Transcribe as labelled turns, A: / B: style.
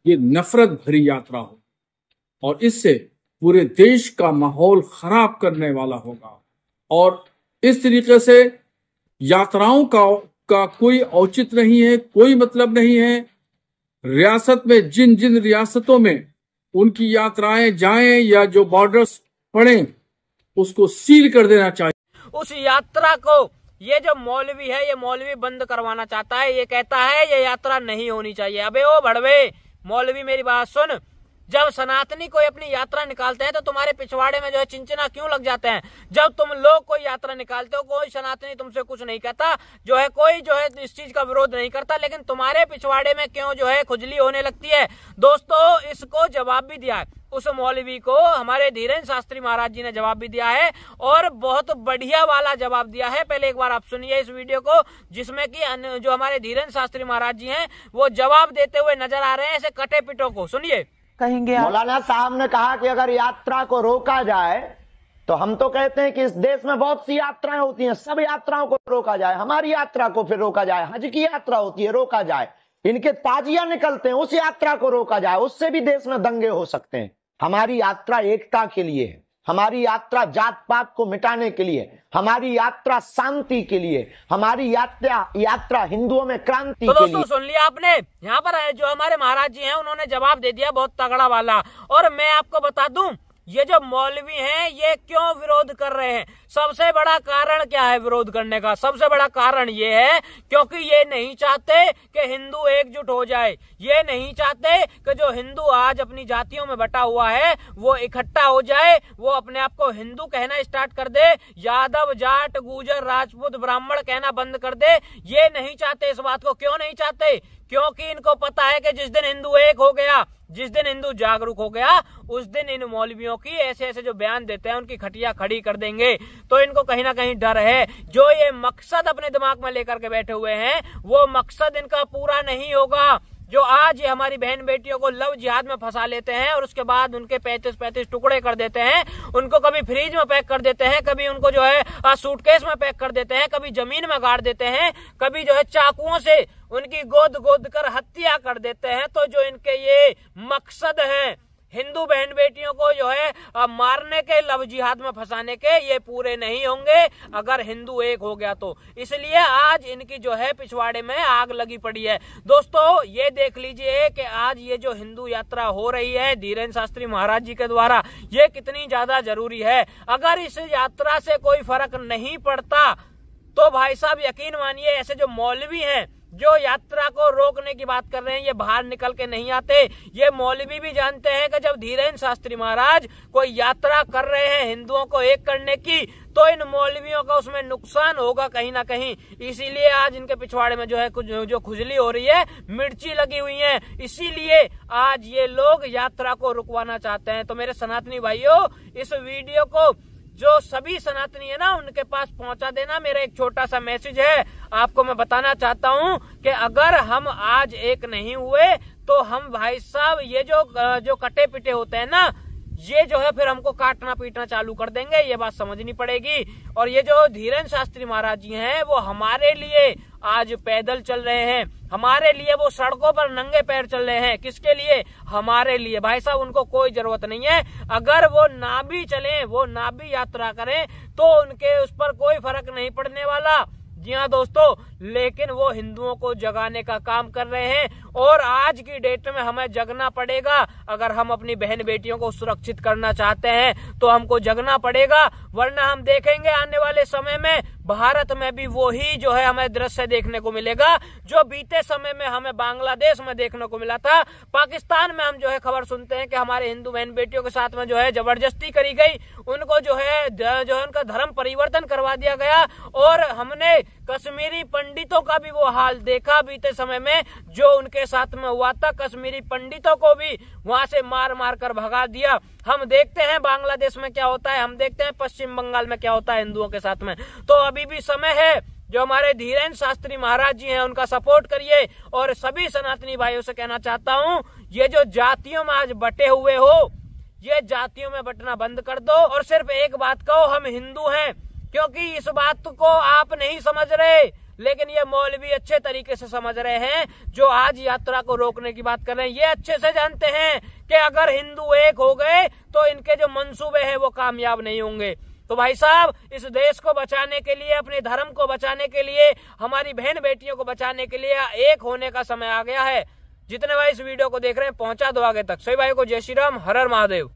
A: ये नफरत भरी यात्रा हो और इससे पूरे देश का माहौल खराब करने वाला होगा। और इस तरीके से यात्राओं का कोई औचित्य नहीं है, कोई मतलब नहीं है। रियासत में जिन जिन रियासतों में उनकी यात्राएं जाएं या जो बॉर्डर्स पड़े उसको सील कर देना चाहिए।
B: उस यात्रा को ये जो मौलवी है, ये मौलवी बंद करवाना चाहता है। ये कहता है ये यात्रा नहीं होनी चाहिए। अबे ओ भड़वे मौलवी, मेरी बात सुन। जब सनातनी कोई अपनी यात्रा निकालते हैं तो तुम्हारे पिछवाड़े में जो है चिंचिना क्यों लग जाते हैं? जब तुम लोग कोई यात्रा निकालते हो, कोई सनातनी तुमसे कुछ नहीं कहता, जो है कोई जो है इस चीज का विरोध नहीं करता, लेकिन तुम्हारे पिछवाड़े में क्यों जो है खुजली होने लगती है? दोस्तों, इसको जवाब भी दिया है उस मौलवी को, हमारे धीरेन्द्र शास्त्री महाराज जी ने जवाब भी दिया है और बहुत बढ़िया वाला जवाब दिया है। पहले एक बार आप सुनिए इस वीडियो को, जिसमें कि जो हमारे धीरेन्द्र शास्त्री महाराज जी हैं वो जवाब देते हुए नजर आ रहे हैं ऐसे कटे पिटों को। सुनिए।
C: कहेंगे मौलाना साहब ने कहा कि अगर यात्रा को रोका जाए तो हम तो कहते हैं कि इस देश में बहुत सी यात्राएं होती हैं, सब यात्राओं को रोका जाए, हमारी यात्रा को फिर रोका जाए। हज की यात्रा होती है, रोका जाए। इनके ताजिया निकलते हैं, उस यात्रा को रोका जाए, उससे भी देश में दंगे हो सकते हैं। हमारी यात्रा एकता के लिए है, हमारी यात्रा जात पात को मिटाने के लिए, हमारी यात्रा शांति के लिए, हमारी यात्रा हिंदुओं में क्रांति
B: तो
C: के लिए।
B: दोस्तों सुन लिया आपने, यहाँ पर जो हमारे महाराज जी हैं उन्होंने जवाब दे दिया बहुत तगड़ा वाला। और मैं आपको बता दूं ये जो मौलवी हैं ये क्यों विरोध कर रहे हैं। सबसे बड़ा कारण क्या है विरोध करने का? सबसे बड़ा कारण ये है क्योंकि ये नहीं चाहते कि हिंदू एकजुट हो जाए। ये नहीं चाहते कि जो हिंदू आज अपनी जातियों में बटा हुआ है वो इकट्ठा हो जाए, वो अपने आप को हिंदू कहना स्टार्ट कर दे, यादव जाट गुर्जर राजपूत ब्राह्मण कहना बंद कर दे। ये नहीं चाहते। इस बात को क्यों नहीं चाहते? क्योंकि इनको पता है कि जिस दिन हिंदू एक हो गया, जिस दिन हिंदू जागरूक हो गया, उस दिन इन मौलवियों की ऐसे ऐसे जो बयान देते हैं उनकी खटिया खड़ी कर देंगे। तो इनको कहीं ना कहीं डर है। जो ये मकसद अपने दिमाग में लेकर के बैठे हुए हैं वो मकसद इनका पूरा नहीं होगा। जो आज ये हमारी बहन बेटियों को लव जिहाद में फंसा लेते हैं और उसके बाद उनके 35-35 टुकड़े कर देते हैं, उनको कभी फ्रिज में पैक कर देते हैं, कभी उनको जो है सूटकेस में पैक कर देते हैं, कभी जमीन में गाड़ देते हैं, कभी जो है चाकुओं से उनकी गोद गोद कर हत्या कर देते हैं। तो जो इनके ये मकसद है हिंदू बहन बेटियों को जो है मारने के, लव जिहाद में फंसाने के, ये पूरे नहीं होंगे अगर हिंदू एक हो गया तो। इसलिए आज इनकी जो है पिछवाड़े में आग लगी पड़ी है। दोस्तों ये देख लीजिए कि आज ये जो हिंदू यात्रा हो रही है धीरेन्द्र शास्त्री महाराज जी के द्वारा, ये कितनी ज्यादा जरूरी है। अगर इस यात्रा से कोई फर्क नहीं पड़ता तो भाई साहब यकीन मानिए ऐसे जो मौलवी हैं जो यात्रा को रोकने की बात कर रहे हैं ये बाहर निकल के नहीं आते। ये मौलवी भी जानते हैं कि जब धीरेन्द्र शास्त्री महाराज कोई यात्रा कर रहे हैं हिंदुओं को एक करने की तो इन मौलवियों का उसमें नुकसान होगा कहीं ना कहीं। इसीलिए आज इनके पिछवाड़े में जो है कुछ जो खुजली हो रही है, मिर्ची लगी हुई है, इसीलिए आज ये लोग यात्रा को रुकवाना चाहते हैं। तो मेरे सनातनी भाइयों, इस वीडियो को जो सभी सनातनी है ना उनके पास पहुंचा देना। मेरा एक छोटा सा मैसेज है, आपको मैं बताना चाहता हूं कि अगर हम आज एक नहीं हुए तो हम भाई साहब ये जो कटे पिटे होते हैं ना, ये जो है फिर हमको काटना पीटना चालू कर देंगे। ये बात समझनी पड़ेगी। और ये जो धीरेन्द्र शास्त्री महाराज जी हैं वो हमारे लिए आज पैदल चल रहे हैं, हमारे लिए वो सड़कों पर नंगे पैर चल रहे हैं। किसके लिए? हमारे लिए। भाई साहब उनको कोई जरूरत नहीं है। अगर वो ना भी चलें, वो ना भी यात्रा करें तो उनके उस पर कोई फर्क नहीं पड़ने वाला। जी हाँ दोस्तों, लेकिन वो हिंदुओं को जगाने का काम कर रहे हैं और आज की डेट में हमें जगना पड़ेगा। अगर हम अपनी बहन बेटियों को सुरक्षित करना चाहते हैं तो हमको जगना पड़ेगा, वरना हम देखेंगे आने वाले समय में भारत में भी वही जो है हमें दृश्य देखने को मिलेगा जो बीते समय में हमें बांग्लादेश में देखने को मिला था। पाकिस्तान में हम जो है खबर सुनते हैं कि हमारे हिंदू बहन बेटियों के साथ में जो है जबरदस्ती करी गई, उनको जो है उनका धर्म परिवर्तन करवा दिया गया। और हमने कश्मीरी पंडितों का भी वो हाल देखा बीते समय में जो उनके साथ में हुआ था। कश्मीरी पंडितों को भी वहां से मार मार कर भगा दिया। हम देखते हैं बांग्लादेश में क्या होता है, हम देखते हैं पश्चिम बंगाल में क्या होता है हिंदुओं के साथ में। तो अभी भी समय है, जो हमारे धीरेन्द्र शास्त्री महाराज जी हैं उनका सपोर्ट करिए। और सभी सनातनी भाइयों से कहना चाहता हूं, ये जो जातियों में आज बटे हुए हो, ये जातियों में बटना बंद कर दो और सिर्फ एक बात कहो, हम हिंदू हैं। क्योंकि इस बात को आप नहीं समझ रहे, लेकिन ये मौलवी अच्छे तरीके से समझ रहे हैं, जो आज यात्रा को रोकने की बात कर रहे हैं, ये अच्छे से जानते हैं कि अगर हिंदू एक हो गए तो इनके जो मंसूबे हैं वो कामयाब नहीं होंगे। तो भाई साहब, इस देश को बचाने के लिए, अपने धर्म को बचाने के लिए, हमारी बहन बेटियों को बचाने के लिए एक होने का समय आ गया है। जितने भाई इस वीडियो को देख रहे हैं पहुंचा दो आगे तक। सभी भाई को जय श्री राम, हर हर महादेव।